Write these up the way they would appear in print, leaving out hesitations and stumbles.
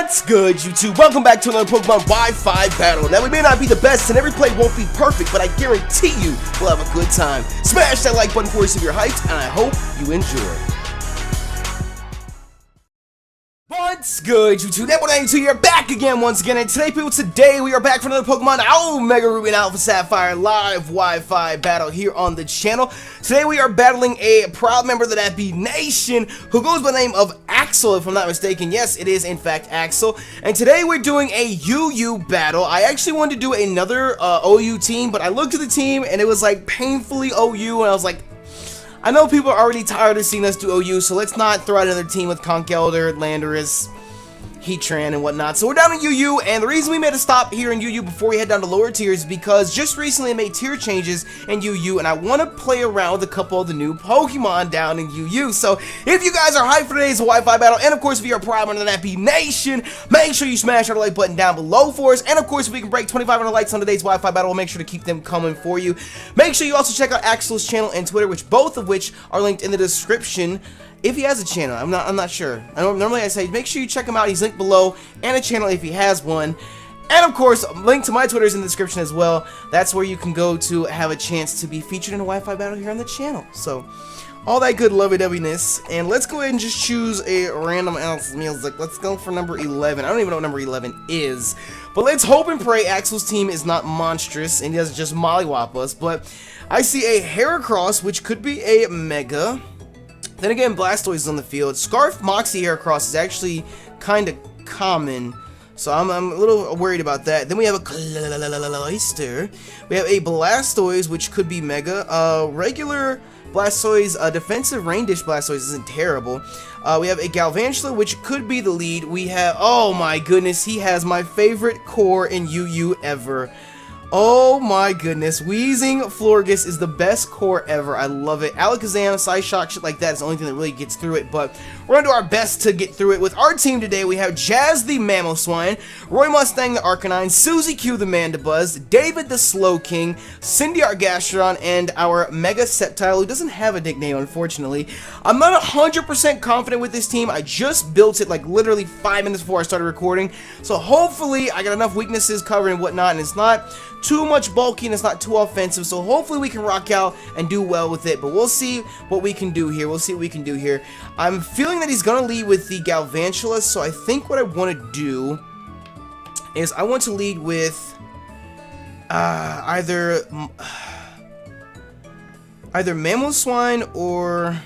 What's good, YouTube? Welcome back to another Pokemon Wi-Fi battle. Now, we may not be the best and every play won't be perfect, but I guarantee you we'll have a good time. Smash that like button for us if you're hyped, and I hope you enjoy. What's good, YouTube? That 192 here, back again once again, and today we are back for another Pokemon Omega Ruby and Alpha Sapphire live Wi-Fi battle here on the channel. Today we are battling a proud member of the Nappy Nation who goes by the name of Axel, if I'm not mistaken. Yes, it is in fact Axel. And today we're doing a UU battle. I actually wanted to do another OU team, but I looked at the team and it was like painfully OU, and I was like, I know people are already tired of seeing us do OU, so let's not throw out another team with Conkeldurr, Landorus, Heatran, and whatnot. So we're down in UU, and the reason we made a stop here in UU before we head down to lower tiers is because just recently I made tier changes in UU, and I want to play around with a couple of the new Pokemon down in UU. So if you guys are hyped for today's Wi-Fi battle, and of course if you're a proud member of the Nappy Nation, make sure you smash that like button down below for us. And of course if we can break 2,500 likes on today's Wi-Fi battle, we'll make sure to keep them coming for you. Make sure you also check out Axel's channel and Twitter, both of which are linked in the description. If he has a channel, I'm not sure. Normally I say make sure you check him out. He's linked below, and a channel if he has one. And of course, link to my Twitter is in the description as well. That's where you can go to have a chance to be featured in a Wi-Fi battle here on the channel. So, all that good lovey-doveyness. And let's go ahead and just choose a random else music. Let's go for number 11. I don't even know what number 11 is. But let's hope and pray Axel's team is not monstrous and he doesn't just mollywop us. But I see a Heracross, which could be a Mega. Then again, Blastoise is on the field. Scarf Moxie Heracross is actually kind of common, so I'm a little worried about that. Then we have a Cloyster. We have a Blastoise, which could be Mega. Regular Blastoise, defensive Rain Dish Blastoise isn't terrible. We have a Galvantula, which could be the lead. We have, oh my goodness, he has my favorite core in UU ever. Oh my goodness, Weezing Florges is the best core ever. I love it. Alakazam, Psyshock, shit like that is the only thing that really gets through it, but we're gonna do our best to get through it. With our team today, we have Jazz the Mamoswine, Roy Mustang the Arcanine, Suzy Q the Mandibuzz, David the Slowking, Cindy our Gastrodon, and our Mega Sceptile, who doesn't have a nickname, unfortunately. I'm not 100% confident with this team. I just built it like literally 5 minutes before I started recording, so hopefully I got enough weaknesses covered and whatnot, and it's not too much bulky and it's not too offensive, so hopefully we can rock out and do well with it. But we'll see what we can do here. I'm feeling that he's gonna lead with the Galvantula, so I think what I want to do is I want to lead with either Mamoswine, or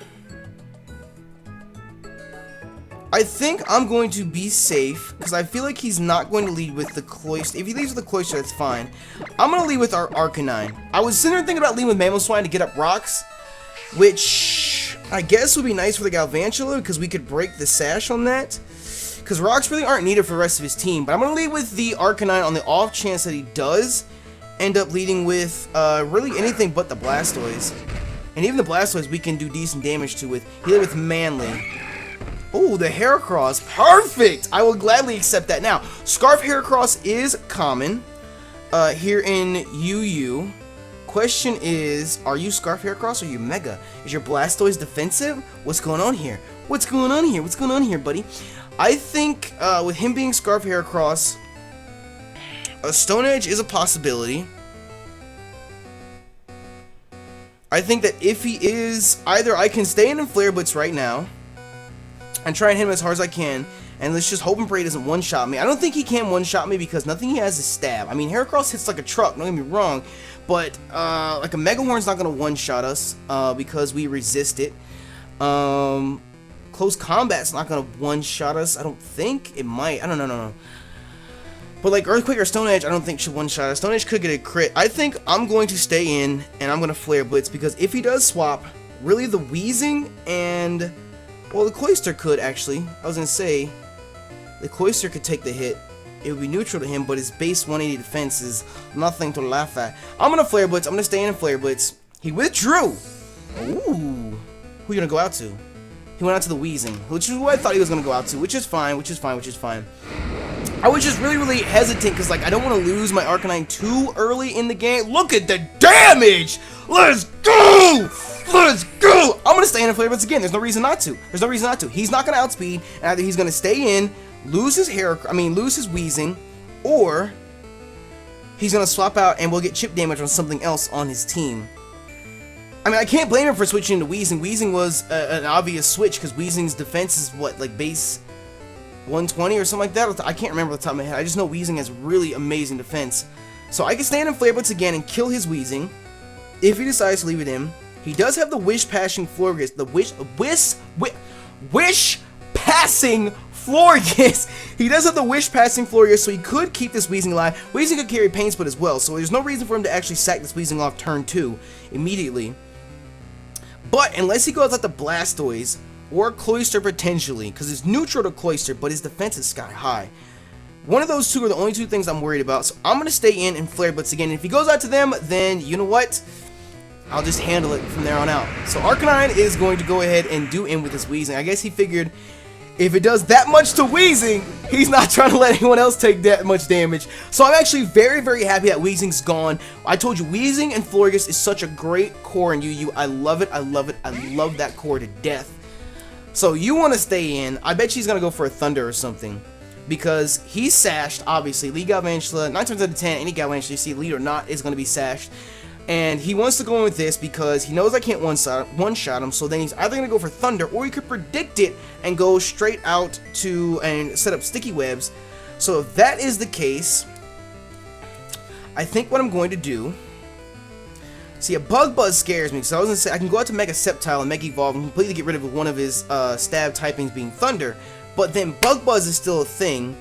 I think I'm going to be safe, because I feel like he's not going to lead with the Cloyster. If he leads with the Cloyster, that's fine. I'm going to lead with our Arcanine. I was sitting there thinking about leading with Mamoswine to get up rocks, which I guess would be nice for the Galvantula, because we could break the sash on that. Because rocks really aren't needed for the rest of his team. But I'm going to lead with the Arcanine on the off chance that he does end up leading with really anything but the Blastoise. And even the Blastoise we can do decent damage to with. He led with Manly. Oh, the Heracross. Perfect! I will gladly accept that. Now, Scarf Heracross is common here in UU. Question is, are you Scarf Heracross or are you Mega? Is your Blastoise defensive? What's going on here? What's going on here? What's going on here, buddy? I think with him being Scarf Heracross, a Stone Edge is a possibility. I think that if he is, either I can stay in Flare Blitz right now and try and hit him as hard as I can, and let's just hope and pray he doesn't one-shot me. I don't think he can one-shot me because nothing he has is stab. I mean, Heracross hits like a truck, don't get me wrong, but like a Mega Horn's not going to one-shot us because we resist it. Close Combat's not going to one-shot us, I don't think. It might. I don't know. But like Earthquake or Stone Edge, I don't think should one-shot us. Stone Edge could get a crit. I think I'm going to stay in, and I'm going to Flare Blitz, because if he does swap, really the Weezing and... well, the Cloyster could, actually. I was going to say, the Cloyster could take the hit. It would be neutral to him, but his base 180 defense is nothing to laugh at. I'm going to Flare Blitz. I'm going to stay in Flare Blitz. He withdrew. Ooh. Who are you going to go out to? He went out to the Weezing, which is what I thought he was going to go out to, which is fine. I was just really hesitant, because like I don't want to lose my Arcanine too early in the game. Look at the damage! Let's go! Let's go! I'm going to stay in Flare Blitz again. There's no reason not to. He's not going to outspeed, and either he's going to stay in, lose his Wheezing, or he's gonna swap out and we'll get chip damage on something else on his team. I mean, I can't blame him for switching to Wheezing. Wheezing was an obvious switch because Wheezing's defense is what, like base 120 or something like that? I can't remember off the top of my head. I just know Wheezing has really amazing defense. So I can stand in Flare Blitz again and kill his Wheezing if he decides to leave it in. He does have the Wish Passing Florges. The Wish Passing Florges. He does have the Wish Passing Florges, so he could keep this Wheezing alive. Wheezing could carry Pain Split as well, so there's no reason for him to actually sack this Wheezing off turn 2 immediately. But unless he goes out the Blastoise or Cloyster potentially, because it's neutral to Cloyster, but his defense is sky high. One of those two are the only two things I'm worried about, so I'm going to stay in and Flare Blitz again. And if he goes out to them, then you know what? I'll just handle it from there on out. So Arcanine is going to go ahead and do in with his Wheezing. I guess he figured if it does that much to Wheezing, he's not trying to let anyone else take that much damage. So I'm actually very, very happy that Wheezing's gone. I told you, Wheezing and Florges is such a great core in UU. I love it, I love it, I love that core to death. So you want to stay in. I bet she's going to go for a Thunder or something, because he's sashed, obviously. Lead Galvantula, 9 times out of 10, any Galvantula you see, lead or not, is going to be sashed. And he wants to go in with this because he knows I can't one-shot him, so then he's either going to go for Thunder, or he could predict it and go straight out to and set up Sticky Webs. So if that is the case, I think what I'm going to do... See, a Bug Buzz scares me, so I was going to say I can go out to Mega Sceptile and Mega Evolve and completely get rid of one of his stab typings being Thunder, but then Bug Buzz is still a thing,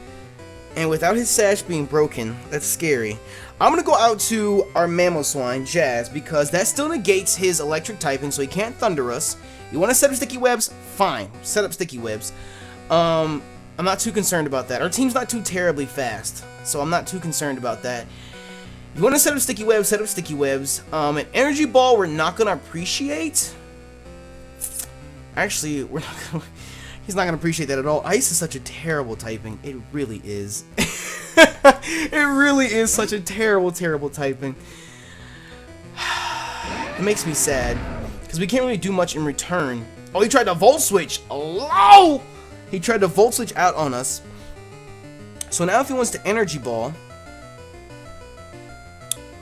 and without his sash being broken, that's scary. I'm going to go out to our Mamoswine, Jazz, because that still negates his electric typing, so he can't Thunder us. You want to set up Sticky Webs? Fine, set up Sticky Webs. I'm not too concerned about that. Our team's not too terribly fast, so I'm not too concerned about that. You want to set up Sticky Webs, set up Sticky Webs. An Energy Ball we're not going to appreciate. Actually, we're not going to... He's not going to appreciate that at all. Ice is such a terrible typing. It really is. It really is such a terrible, terrible typing. It makes me sad, because we can't really do much in return. Oh, he tried to Volt Switch. Oh! He tried to Volt Switch out on us. So now if he wants to Energy Ball,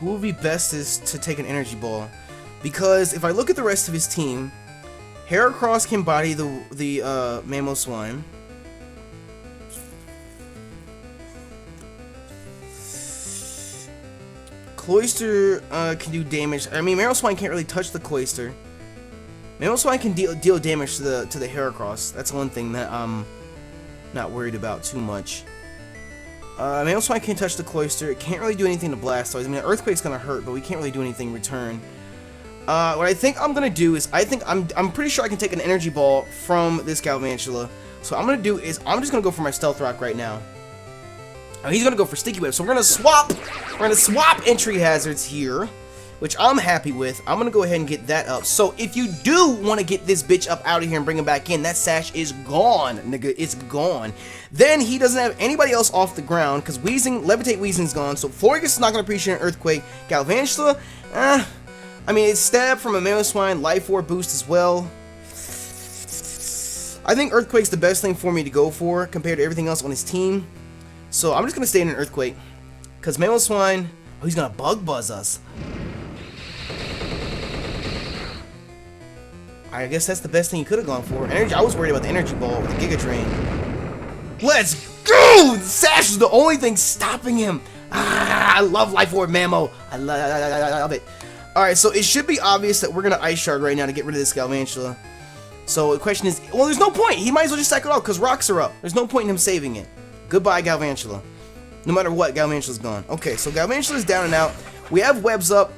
who would be best is to take an Energy Ball? Because if I look at the rest of his team, Heracross can body the Mamoswine. Cloyster can do damage. I mean, Mamoswine can't really touch the Cloyster. Mamoswine can deal damage to the Heracross. That's one thing that I'm not worried about too much. Mamoswine can't touch the Cloyster. It can't really do anything to Blastoise. I mean, Earthquake's gonna hurt, but we can't really do anything in return. What I think I'm gonna do is I'm pretty sure I can take an Energy Ball from this Galvantula. So what I'm gonna do is I'm just gonna go for my Stealth Rock right now. He's gonna go for Sticky Web, so we're gonna swap entry hazards here, which I'm happy with. I'm gonna go ahead and get that up. So if you do want to get this bitch up out of here and bring him back in, that sash is gone, nigga. It's gone. Then he doesn't have anybody else off the ground because Levitate Weezing's gone. So Florges is not gonna appreciate an Earthquake. Galvantula, I mean, it's Stab from a Mamoswine, Life Orb boost as well. I think Earthquake's the best thing for me to go for compared to everything else on his team. So I'm just going to stay in an Earthquake. Because Mamoswine, oh, he's going to Bug Buzz us. I guess that's the best thing you could have gone for. I was worried about the Energy Ball with the Giga Drain. Let's go! The Sash is the only thing stopping him. I love Life Orb Mamo. I love it. Alright, so it should be obvious that we're going to Ice Shard right now to get rid of this Galvantula. So the question is, well, there's no point. He might as well just sack it off because rocks are up. There's no point in him saving it. Goodbye, Galvantula. No matter what, Galvantula's gone. Okay, so Galvantula's down and out. We have webs up.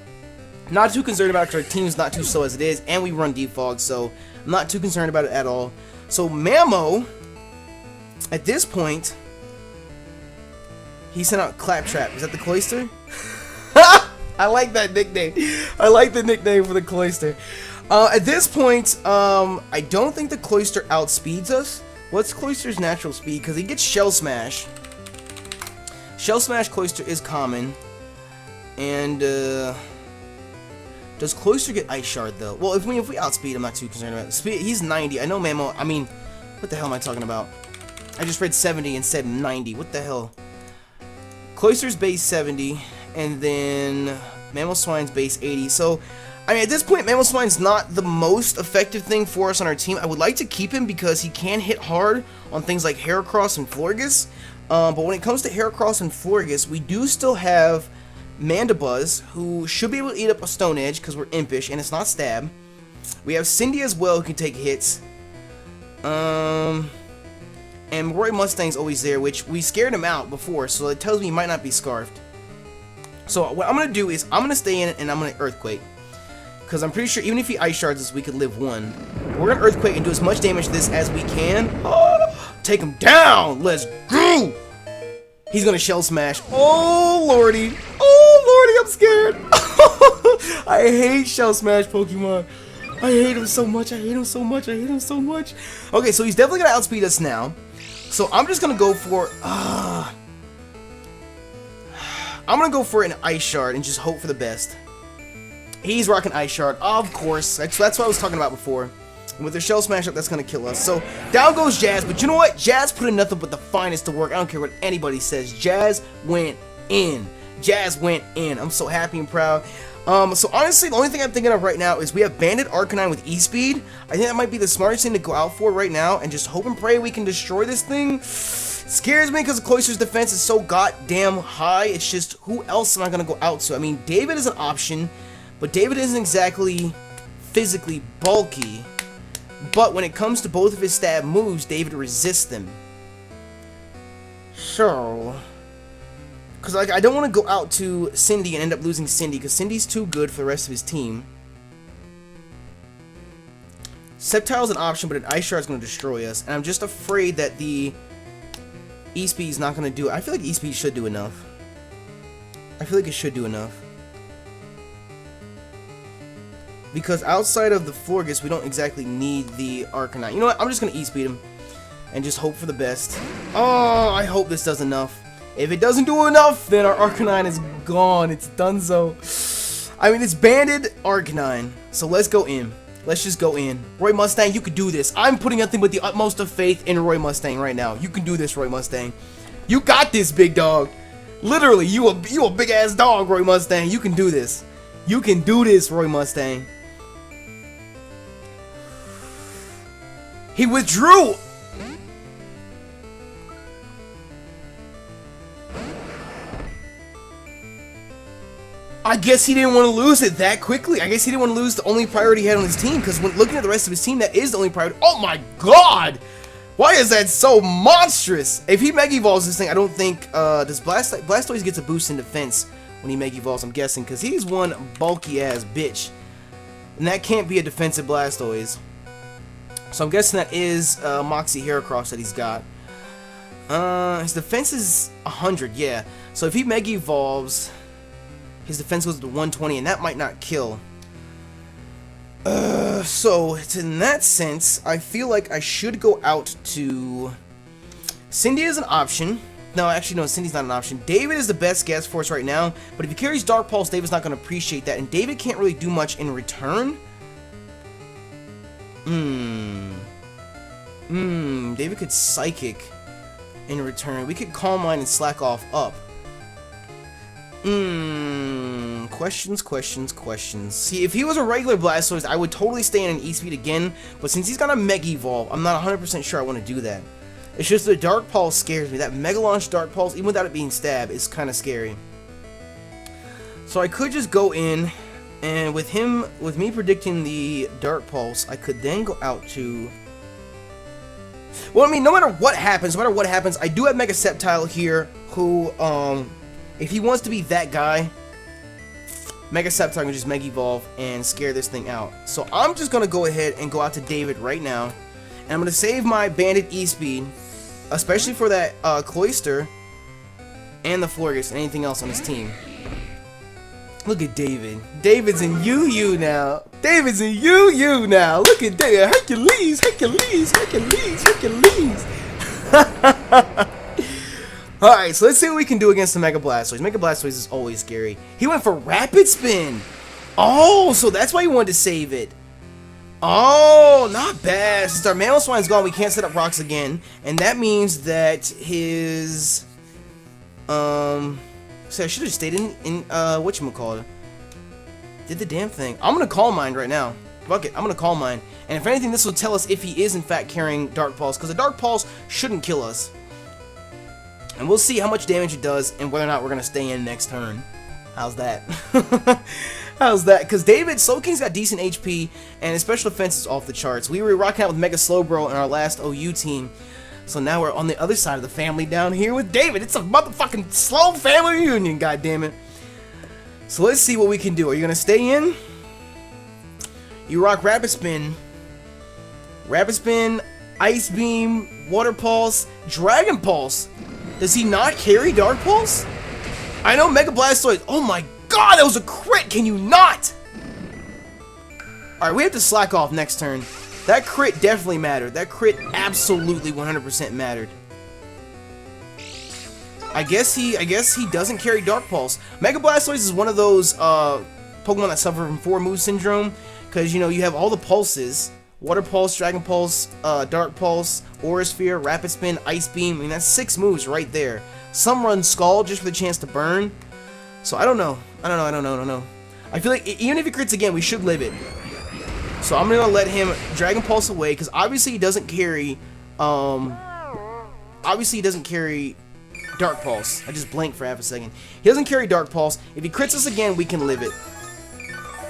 Not too concerned about it because our team's not too slow as it is. And we run Defog, so I'm not too concerned about it at all. So Mamo, at this point, he sent out Claptrap. Is that the Cloyster? I like that nickname. I like the nickname for the Cloyster. At this point, I don't think the Cloyster outspeeds us. What's Cloyster's natural speed? Because he gets Shell Smash. Shell Smash Cloyster is common. And, does Cloyster get Ice Shard, though? Well, if we outspeed, I'm not too concerned about it. Speed, he's 90. I know Mamo, I mean, what the hell am I talking about? I just read 70 and said 90. What the hell? Cloyster's base 70, and then Mamoswine's base 80. So, I mean, at this point, Mamoswine's not the most effective thing for us on our team. I would like to keep him because he can hit hard on things like Heracross and Florges. But when it comes to Heracross and Florges, we do still have Mandibuzz, who should be able to eat up a Stone Edge because we're impish and it's not stab. We have Cindy as well, who can take hits. And Roy Mustang's always there, which we scared him out before, so it tells me he might not be Scarfed. So what I'm going to do is I'm going to stay in it and I'm going to Earthquake. Because I'm pretty sure even if he Ice Shards us, we could live one. We're going to Earthquake and do as much damage to this as we can. Oh, take him down! Let's go! He's going to Shell Smash. Oh, lordy. Oh, lordy, I'm scared. I hate Shell Smash Pokemon. I hate him so much. I hate him so much. I hate him so much. Okay, so he's definitely going to outspeed us now. So I'm just going to go for... I'm going to go for an Ice Shard and just hope for the best. He's rocking Ice Shard, of course. That's what I was talking about before. And with the Shell Smash up, that's going to kill us. So, down goes Jazz. But you know what? Jazz put in nothing but the finest to work. I don't care what anybody says. Jazz went in. Jazz went in. I'm so happy and proud. So, honestly, the only thing I'm thinking of right now is we have Bandit Arcanine with E-Speed. I think that might be the smartest thing to go out for right now. And just hope and pray we can destroy this thing. Scares me because Cloyster's defense is so goddamn high. It's just, who else am I going to go out to? I mean, David is an option. But David isn't exactly physically bulky. But when it comes to both of his stab moves, David resists them. So... Because like, I don't want to go out to Cindy and end up losing Cindy, because Cindy's too good for the rest of his team. Sceptile's an option, but an Ice Shard is going to destroy us. And I'm just afraid that the E-Speed is not going to do it. I feel like E-Speed should do enough. I feel like it should do enough. Because outside of the Florges, we don't exactly need the Arcanine. You know what? I'm just going to E-Speed him. And just hope for the best. Oh, I hope this does enough. If it doesn't do enough, then our Arcanine is gone. It's donezo. I mean, it's banded Arcanine. So let's go in. Let's just go in. Roy Mustang, you could do this. I'm putting nothing but the utmost of faith in Roy Mustang right now. You can do this, Roy Mustang. You got this, big dog. Literally, you a big-ass dog, Roy Mustang. You can do this. You can do this, Roy Mustang. He withdrew! I guess he didn't want to lose it that quickly. I guess he didn't want to lose the only priority he had on his team, because when looking at the rest of his team, that is the only priority. Oh my god! Why is that so monstrous? If he Mega Evolves this thing, I don't think, does Blastoise gets a boost in defense when he Mega Evolves, I'm guessing, because he's one bulky-ass bitch. And that can't be a defensive Blastoise. So I'm guessing that is Moxie Heracross that he's got. His defense is 100, yeah. So if he Mega Evolves, his defense goes to 120, and that might not kill. So in that sense, I feel like I should go out to... Cindy is an option. No, actually, no, Cindy's not an option. David is the best guess for us right now, but if he carries Dark Pulse, David's not going to appreciate that, and David can't really do much in return. David could Psychic in return. We could Calm Mind and Slack Off up. Questions. See, if he was a regular Blastoise, I would totally stay in an E-Speed again, but since he's got a Mega Evolve, I'm not 100% sure I want to do that. It's just the Dark Pulse scares me. That Mega Launch Dark Pulse, even without it being Stab, is kind of scary. So I could just go in, and with me predicting the Dark Pulse, I could then go out to... Well, I mean, no matter what happens, I do have Mega Sceptile here, who, if he wants to be that guy, Mega Sceptile can just Mega Evolve and scare this thing out. So I'm just going to go ahead and go out to David right now, and I'm going to save my Bandit E-Speed, especially for that Cloyster and the Florges and anything else on his team. Look at David. David's in UU now. David's in UU now. Look at David. Hercules. Alright, so let's see what we can do against the Mega Blastoise. Mega Blastoise is always scary. He went for Rapid Spin. Oh, so that's why he wanted to save it. Oh, not bad. Since our Mamoswine's gone, we can't set up rocks again. And that means that his... So I should have stayed in whatchamacallit. Did the damn thing. I'm gonna Calm Mind right now. Fuck it, I'm gonna Calm Mind. And if anything, this will tell us if he is in fact carrying Dark Pulse, because the Dark Pulse shouldn't kill us. And we'll see how much damage it does and whether or not we're gonna stay in next turn. How's that? How's that? Because David, Slow King's got decent HP, and his special defense is off the charts. We were rocking out with Mega Slowbro in our last OU team. So now we're on the other side of the family down here with David. It's a motherfucking slow family reunion, goddammit. So let's see what we can do. Are you going to stay in? You rock Rapid Spin. Rapid Spin, Ice Beam, Water Pulse, Dragon Pulse. Does he not carry Dark Pulse? I know Mega Blastoise. Oh my god, that was a crit. Can you not? Alright, we have to slack off next turn. That crit definitely mattered. That crit absolutely 100% mattered. I guess he doesn't carry Dark Pulse. Mega Blastoise is one of those Pokemon that suffer from 4 move syndrome, because you know you have all the pulses: Water Pulse, Dragon Pulse, Dark Pulse, Aura Sphere, Rapid Spin, Ice Beam. I mean, that's 6 moves right there. Some run Scald just for the chance to burn. So I don't know. I don't know. I feel like even if he crits again, we should live it. So I'm gonna let him Dragon Pulse away, because obviously he doesn't carry Dark Pulse. I just blanked for half a second. He doesn't carry Dark Pulse. If he crits us again, we can live it.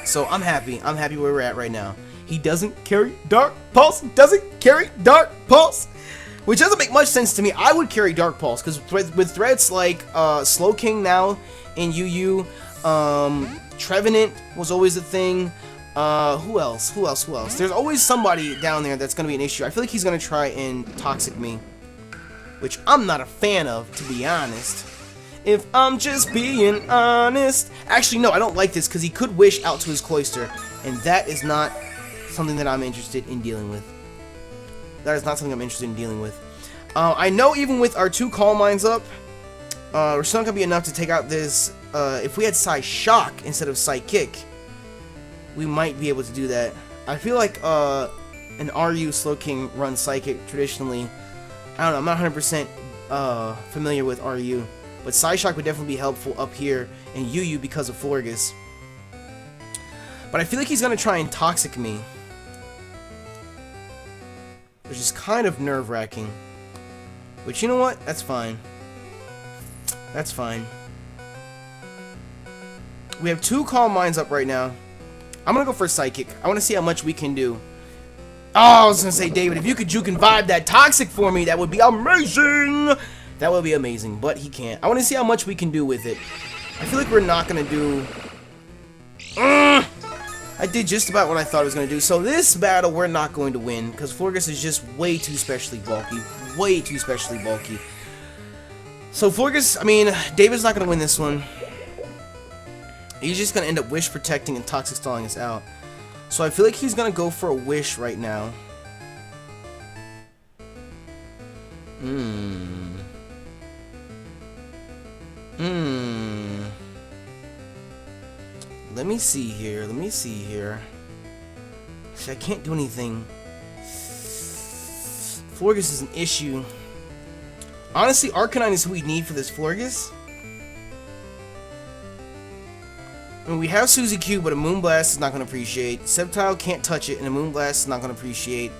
So I'm happy. I'm happy where we're at right now. He doesn't carry Dark Pulse. Doesn't carry Dark Pulse. Which doesn't make much sense to me. I would carry Dark Pulse, because with threats like Slow King now in UU, Trevenant was always a thing. Who else? There's always somebody down there that's going to be an issue. I feel like he's going to try and Toxic me, which I'm not a fan of, to be honest. If I'm just being honest. Actually, no, I don't like this, because he could Wish out to his Cloyster, and that is not something that I'm interested in dealing with. That is not something I'm interested in dealing with. I know even with our 2 Calm Minds up, we're still not going to be enough to take out this. If we had Psy-Shock instead of Psychic, we might be able to do that. I feel like an RU Slow King runs Psychic traditionally. I don't know, I'm not 100% familiar with RU, but Psy-Shock would definitely be helpful up here in UU because of Florges. But I feel like he's going to try and Toxic me, which is kind of nerve-wracking. But you know what? That's fine. That's fine. We have 2 Calm Minds up right now. I'm gonna go for Psychic. I want to see how much we can do. Oh, I was gonna say, David, if you could juke and vibe that Toxic for me, that would be amazing. That would be amazing, but he can't. I want to see how much we can do with it. I feel like we're not gonna do... I did just about what I thought I was gonna do. So this battle, we're not going to win, because Florges is just way too specially bulky. Way too specially bulky. So Florges, I mean, David's not gonna win this one. He's just gonna end up Wish protecting and Toxic stalling us out. So I feel like he's gonna go for a Wish right now. Let me see here. See, I can't do anything. Florges is an issue. Honestly, Arcanine is who we need for this Florges. I mean, we have Suzy Q, but a Moonblast is not going to appreciate. Sceptile can't touch it, and a Moonblast is not going to appreciate.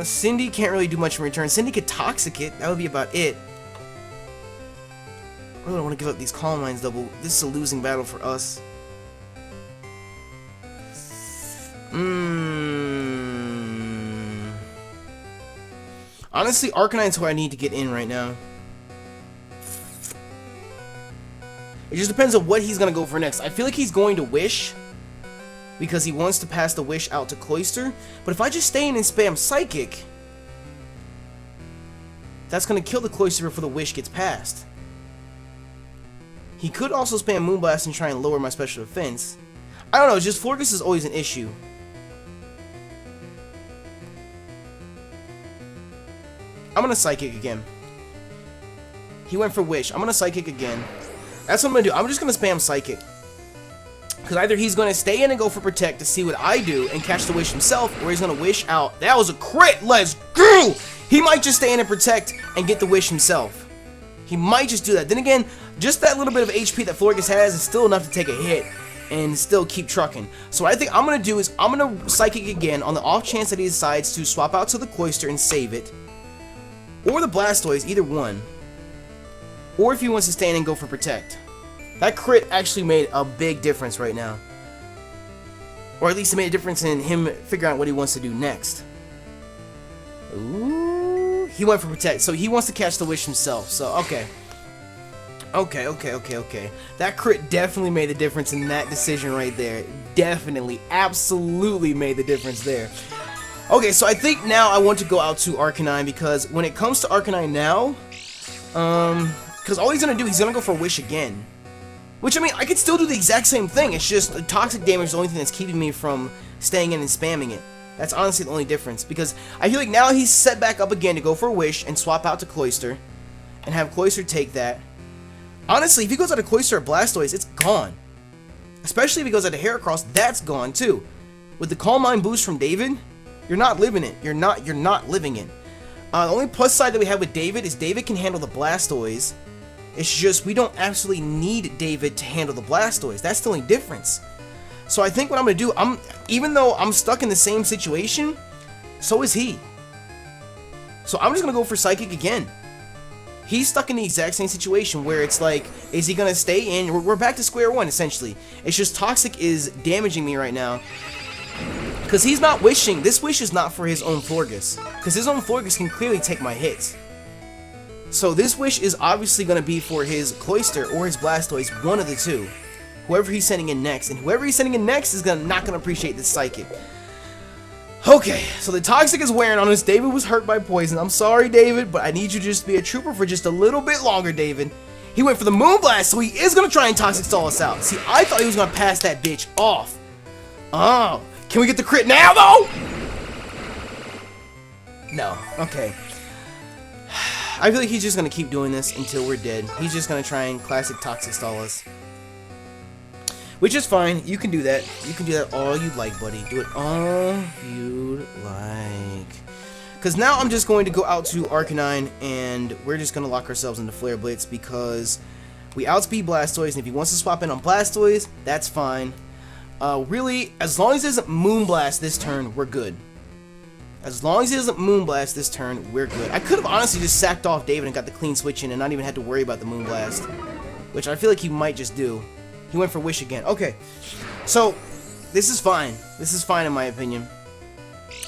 Cindy can't really do much in return. Cindy could Toxic it. That would be about it. I really don't want to give up these Calm Minds, though. This is a losing battle for us. Honestly, Arcanine's who I need to get in right now. It just depends on what he's going to go for next. I feel like he's going to Wish, because he wants to pass the Wish out to Cloyster. But if I just stay in and spam Psychic, that's going to kill the Cloyster before the Wish gets passed. He could also spam Moonblast and try and lower my special defense. I don't know, just Florges is always an issue. I'm going to Psychic again. He went for Wish. I'm going to Psychic again. That's what I'm going to do. I'm just going to spam Psychic. Because Because either he's going to stay in and go for Protect to see what I do and catch the Wish himself, or he's going to Wish out. That was a crit! Let's go! He might just stay in and Protect and get the Wish himself. He might just do that. Then again, just that little bit of HP that Florges has is still enough to take a hit and still keep trucking. So what I think I'm going to do is I'm going to Psychic again on the off chance that he decides to swap out to the Cloyster and save it. Or the Blastoise, either one. Or if he wants to stay in and go for Protect. That crit actually made a big difference right now. Or at least it made a difference in him figuring out what he wants to do next. Ooh, he went for Protect, so he wants to catch the Wish himself. So, okay. Okay. That crit definitely made the difference in that decision right there. Definitely, absolutely made the difference there. Okay, so I think now I want to go out to Arcanine, because when it comes to Arcanine now, because all he's going to do, he's going to go for Wish again. Which, I mean, I could still do the exact same thing. It's just toxic damage is the only thing that's keeping me from staying in and spamming it. That's honestly the only difference, because I feel like now he's set back up again to go for a Wish and swap out to Cloyster and have Cloyster take that. Honestly, if he goes out of Cloyster or Blastoise, it's gone. Especially if he goes out of Heracross, that's gone too. With the Calm Mind boost from David, you're not living it. You're not living it. The only plus side that we have with David is David can handle the Blastoise. It's just we don't absolutely need David to handle the Blastoise. That's the only difference. So I think what I'm going to do, even though I'm stuck in the same situation, so is he. So I'm just going to go for Psychic again. He's stuck in the exact same situation where it's like, is he going to stay in? We're back to square one, essentially. It's just Toxic is damaging me right now. Because he's not wishing. This wish is not for his own Florges. Because his own Florges can clearly take my hits. So this wish is obviously going to be for his Cloyster or his Blastoise, one of the two. Whoever he's sending in next. And whoever he's sending in next is not going to appreciate this Psychic. Okay, so the Toxic is wearing on us. David was hurt by poison. I'm sorry, David, but I need you to just be a trooper for just a little bit longer, David. He went for the Moonblast, so he is going to try and Toxic stall us out. See, I thought he was going to pass that bitch off. Oh, can we get the crit now, though? No, okay. I feel like he's just going to keep doing this until we're dead. He's just going to try and classic Toxic stall us. Which is fine. You can do that. You can do that all you'd like, buddy. Do it all you'd like. Because now I'm just going to go out to Arcanine, and we're just going to lock ourselves into Flare Blitz because we outspeed Blastoise, and if he wants to swap in on Blastoise, that's fine. Really, as long as he doesn't Moonblast this turn, we're good. As long as he doesn't Moonblast this turn, we're good. I could have honestly just sacked off David and got the clean switch in and not even had to worry about the Moonblast. Which I feel like he might just do. He went for Wish again. Okay, so this is fine. This is fine in my opinion.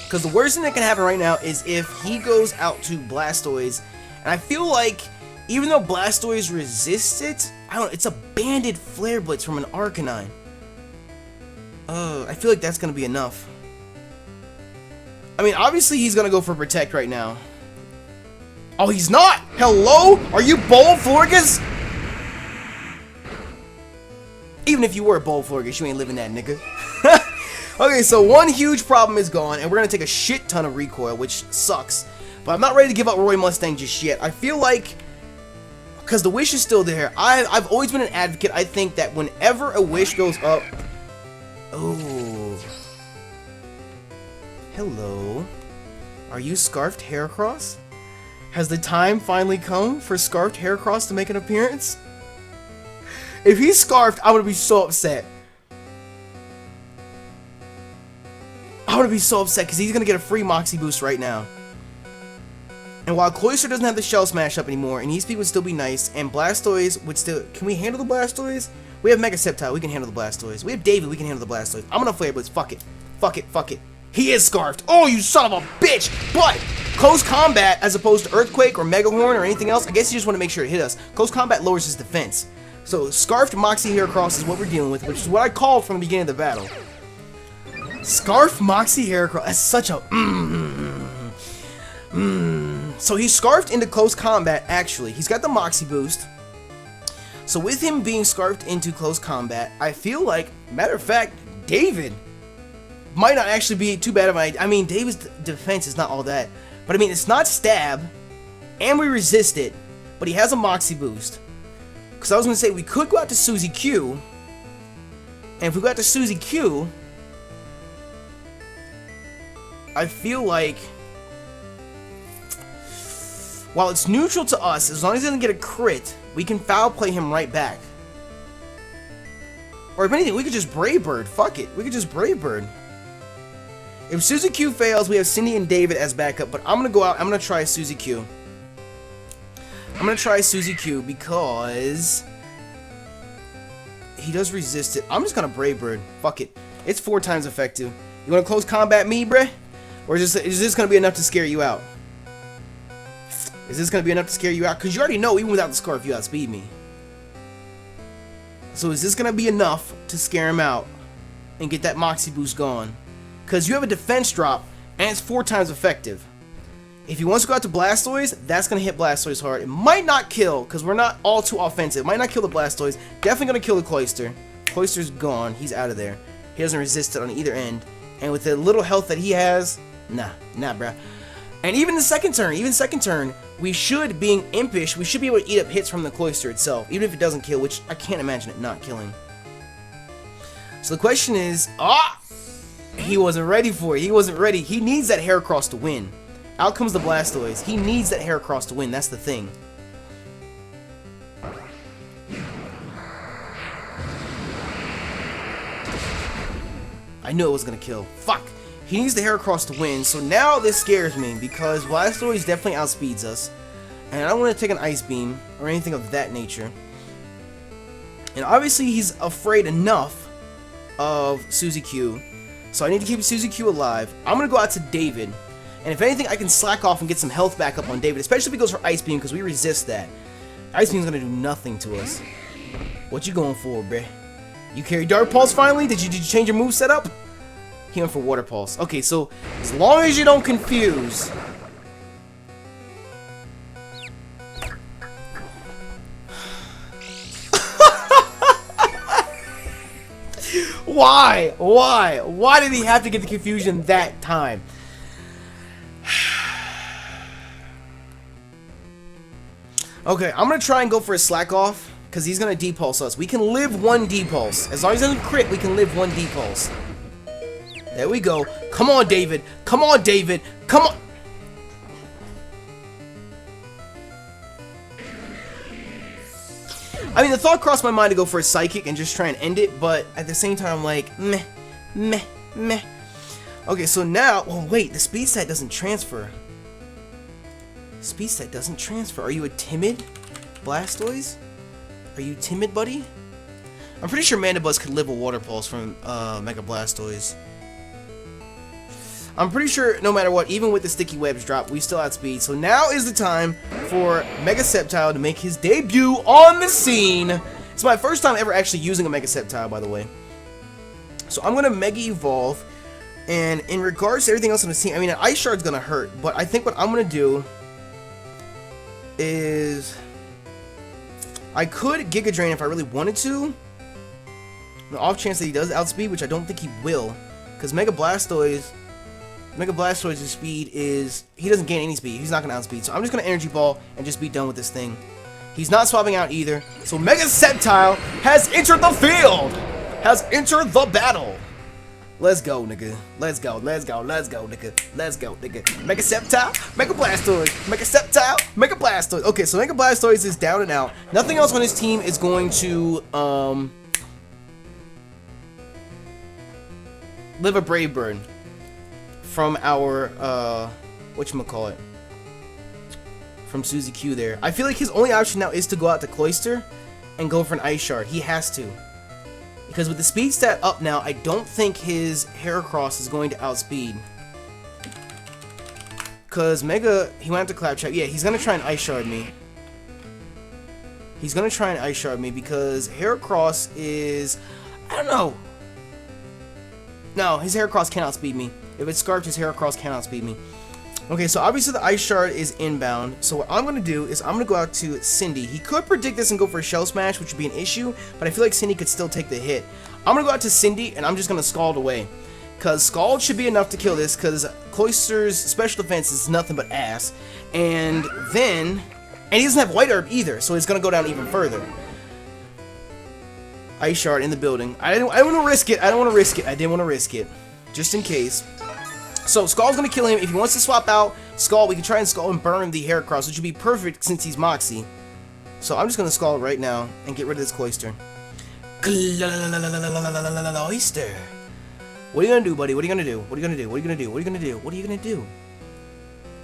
Because the worst thing that can happen right now is if he goes out to Blastoise. And I feel like, even though Blastoise resists it, it's a banded Flare Blitz from an Arcanine. I feel like that's going to be enough. I mean, obviously he's going to go for Protect right now. Oh, he's not! Hello? Are you Bold Florges? Even if you were a Bold Florges, you ain't living that, nigga. Okay, so one huge problem is gone, and we're going to take a shit ton of recoil, which sucks. But I'm not ready to give up Roy Mustang just yet. I feel like, because the wish is still there, I've always been an advocate. I think that whenever a wish goes up... Oh. Hello. Are you Scarfed Heracross? Has the time finally come for Scarfed Heracross to make an appearance? If he's Scarfed, I'm gonna be so upset. I'm gonna be so upset because he's gonna get a free Moxie boost right now. And while Cloyster doesn't have the Shell Smash up anymore, and E-Speed would still be nice, and Blastoise would still... Can we handle the Blastoise? We have Mega Sceptile, we can handle the Blastoise. We have David, we can handle the Blastoise. I'm gonna Flare Blitz, fuck it. Fuck it, fuck it. He is Scarfed. Oh, you son of a bitch! But, Close Combat, as opposed to Earthquake or Mega Horn or anything else, I guess you just want to make sure it hit us. Close Combat lowers his defense. So, Scarfed Moxie Heracross is what we're dealing with, which is what I called from the beginning of the battle. Scarfed Moxie Heracross, that's such a... So he's Scarfed into Close Combat, actually. He's got the Moxie boost. So with him being Scarfed into Close Combat, I feel like, matter of fact, David might not actually be too bad of an idea. I mean, David's defense is not all that. But I mean, it's not Stab, and we resist it, but he has a Moxie boost. Because I was going to say, we could go out to Suzy Q, And if we got to Suzy Q, I feel like while it's neutral to us, as long as he doesn't get a crit, we can foul play him right back. Or if anything, we could just Brave Bird. Fuck it. We could just Brave Bird. If Suzy Q fails, we have Cindy and David as backup. But I'm going to go out. I'm going to try Suzy Q. I'm going to try Suzy Q because he does resist it. I'm just going to Brave Bird. Fuck it. It's 4 times effective. You want to close combat me, bruh? Or is this going to be enough to scare you out? Is this going to be enough to scare you out? Because you already know, even without the scarf, you outspeed me. So is this going to be enough to scare him out and get that Moxie boost going? Because you have a defense drop, and it's 4 times effective. If he wants to go out to Blastoise, that's going to hit Blastoise hard. It might not kill, because we're not all too offensive. It might not kill the Blastoise. Definitely going to kill the Cloyster. Cloyster's gone. He's out of there. He doesn't resist it on either end. And with the little health that he has, nah, bruh. And even the second turn, we should, being impish, we should be able to eat up hits from the Cloyster itself, even if it doesn't kill, which I can't imagine it not killing. So the question is, he wasn't ready for it. He wasn't ready. He needs that Heracross to win. Out comes the Blastoise. He needs that Heracross to win. That's the thing. I knew it was going to kill. Fuck. He needs the Heracross to win, so now this scares me, because Blastoise definitely outspeeds us, and I don't want to take an Ice Beam, or anything of that nature. And obviously he's afraid enough of Suzy Q, so I need to keep Suzy Q alive. I'm going to go out to David, and if anything, I can slack off and get some health back up on David, especially if he goes for Ice Beam, because we resist that. Ice Beam's going to do nothing to us. What you going for, bruh? You carry Dark Pulse finally? Did you change your move setup? He went for Water Pulse. Okay, so as long as you don't confuse. Why? Why? Why did he have to get the confusion that time? Okay, I'm gonna try and go for a slack off, because he's gonna depulse us. We can live 1 depulse. As long as he doesn't crit, we can live 1 depulse. There we go. Come on, David. Come on, David. Come on. I mean, the thought crossed my mind to go for a Psychic and just try and end it, but at the same time, I'm like, meh. Okay, so now, oh wait, the speed stat doesn't transfer. Speed stat doesn't transfer. Are you a timid Blastoise? Are you timid, buddy? I'm pretty sure Mandibuzz could live a Water Pulse from Mega Blastoise. I'm pretty sure no matter what, even with the Sticky Webs drop, we still outspeed. So now is the time for Mega Sceptile to make his debut on the scene. It's my first time ever actually using a Mega Sceptile, by the way. So I'm going to Mega Evolve. And in regards to everything else on the scene, I mean, an Ice Shard's going to hurt. But I think what I'm going to do is I could Giga Drain if I really wanted to. The off chance that he does outspeed, which I don't think he will. Because Mega Blastoise's speed is, he doesn't gain any speed. He's not going to outspeed. So I'm just going to Energy Ball and just be done with this thing. He's not swapping out either. So Mega Sceptile has entered the field. Has entered the battle. Let's go, nigga. Let's go, nigga. Let's go, nigga. Mega Sceptile, Mega Blastoise. Mega Sceptile, Mega Blastoise. Okay, so Mega Blastoise is down and out. Nothing else on his team is going to, live a Brave Bird from our, whatchamacallit, from Suzy Q there. I feel like his only option now is to go out to Cloyster and go for an Ice Shard. He has to. Because with the speed stat up now, I don't think his Heracross is going to outspeed. Because Mega, he went to Claptrap. Yeah, he's going to try and Ice Shard me. He's going to try and Ice Shard me because Heracross is, I don't know. No, his Heracross can't outspeed me. If it's Scarfed, his Heracross can't outspeed me. Okay, so obviously the Ice Shard is inbound. So what I'm going to do is I'm going to go out to Cindy. He could predict this and go for a Shell Smash, which would be an issue. But I feel like Cindy could still take the hit. I'm going to go out to Cindy, and I'm just going to Scald away. Because Scald should be enough to kill this, because Cloyster's special defense is nothing but ass. And then, and he doesn't have White Herb either, so it's going to go down even further. Ice Shard in the building. I don't want to risk it. I didn't want to risk it. Just in case. So, Skull's going to kill him. If he wants to swap out Skull, we can try and Skull and burn the Heracross, which would be perfect since he's Moxie. So, I'm just going to Skull right now and get rid of this Cloyster. Cloyster. What are you going to do, buddy? What are you going to do? What are you going to do? What are you going to do? What are you going to do? What are you going to do?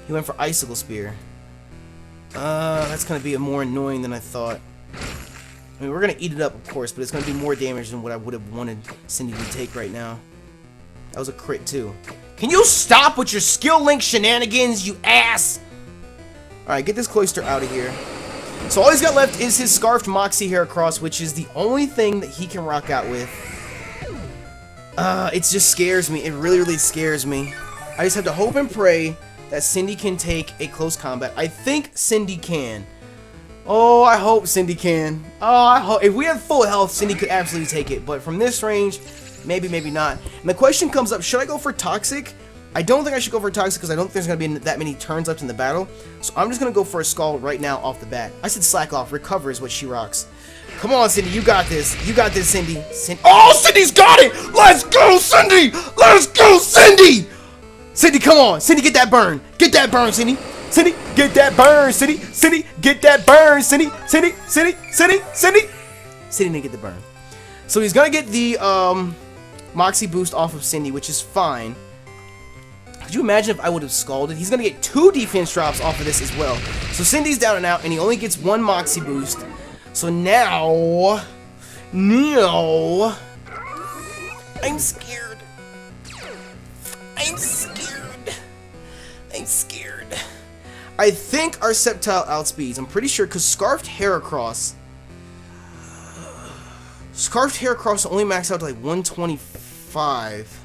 He went for Icicle Spear. That's going to be more annoying than I thought. I mean, we're going to eat it up, of course, but it's going to do more damage than what I would have wanted Cindy to take right now. That was a crit, too. Can you stop with your skill link shenanigans, you ass? Alright, get this Cloyster out of here. So all he's got left is his Scarfed Moxie Heracross, which is the only thing that he can rock out with. It just scares me. It really, really scares me. I just have to hope and pray that Cindy can take a close combat. I think Cindy can. Oh, I hope Cindy can. Oh, I hope. If we had full health, Cindy could absolutely take it. But from this range, maybe, maybe not. And the question comes up, should I go for Toxic? I don't think I should go for Toxic because I don't think there's going to be that many turns left in the battle. So I'm just going to go for a Skull right now off the bat. I said slack off. Recover is what she rocks. Come on, Cindy. You got this. You got this, Cindy. Oh, Cindy's got it! Let's go, Cindy! Let's go, Cindy! Cindy, come on. Cindy, get that burn. Get that burn, Cindy. Cindy, get that burn, Cindy. Cindy, get that burn, Cindy. Cindy, Cindy, Cindy, Cindy. Cindy didn't get the burn. So he's going to get the Moxie boost off of Cindy, which is fine. Could you imagine if I would have Scalded? He's going to get 2 defense drops off of this as well. So Cindy's down and out, and he only gets 1 Moxie boost. So now... I'm scared. I'm scared. I'm scared. I think our Sceptile outspeeds. I'm pretty sure, because Scarfed Heracross only maxed out to like 125.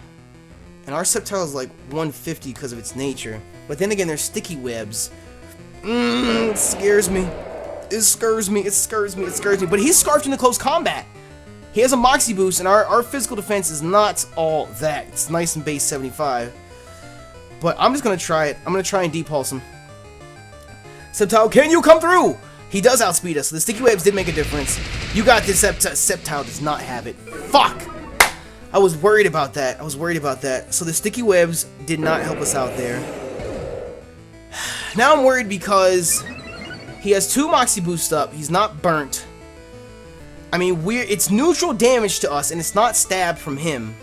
And our Sceptile is like 150 because of its nature. But then again, there's Sticky Webs. It scares me. It scares me. It scares me. It scares me. But he's Scarfed into close combat. He has a Moxie boost, and our physical defense is not all that. It's nice and base 75. But I'm just going to try it. I'm going to try and depulse him. Sceptile, can you come through? He does outspeed us, so the Sticky Webs did make a difference. You got this, Sceptile does not have it. Fuck! I was worried about that. I was worried about that. So the Sticky Webs did not help us out there. Now I'm worried because he has 2 Moxie boosts up. He's not burnt. I mean, it's neutral damage to us, and it's not stab from him.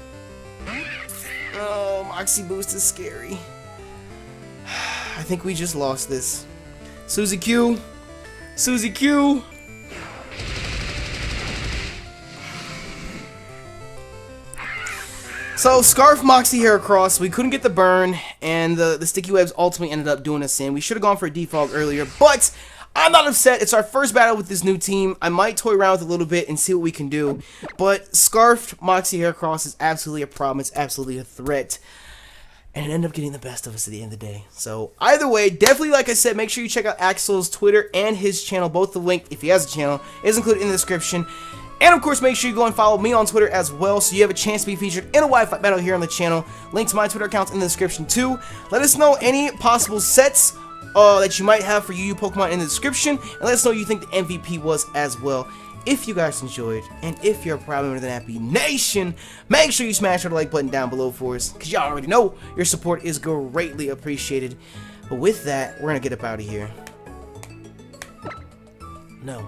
Oh, Moxie boost is scary. I think we just lost this. Suzy Q. Suzy Q. So, Scarf Moxie Heracross, we couldn't get the burn, and the Sticky Webs ultimately ended up doing us in. We should have gone for a defog earlier, but I'm not upset. It's our first battle with this new team. I might toy around with it a little bit and see what we can do, but Scarfed Moxie Heracross is absolutely a problem. It's absolutely a threat. And it ended up getting the best of us at the end of the day. So, either way, definitely, like I said, make sure you check out Axel's Twitter and his channel. Both the link, if he has a channel, is included in the description. And, of course, make sure you go and follow me on Twitter as well, so you have a chance to be featured in a Wi-Fi battle here on the channel. Link to my Twitter account's in the description, too. Let us know any possible sets that you might have for Yu Pokemon in the description. And let us know what you think the MVP was as well. If you guys enjoyed, and if you're a proud member of the Nappy Nation, make sure you smash that like button down below for us, because y'all already know your support is greatly appreciated. But with that, we're going to get up out of here. No.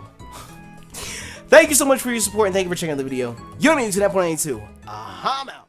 Thank you so much for your support, and thank you for checking out the video. You don't need to that point 82. I'm out.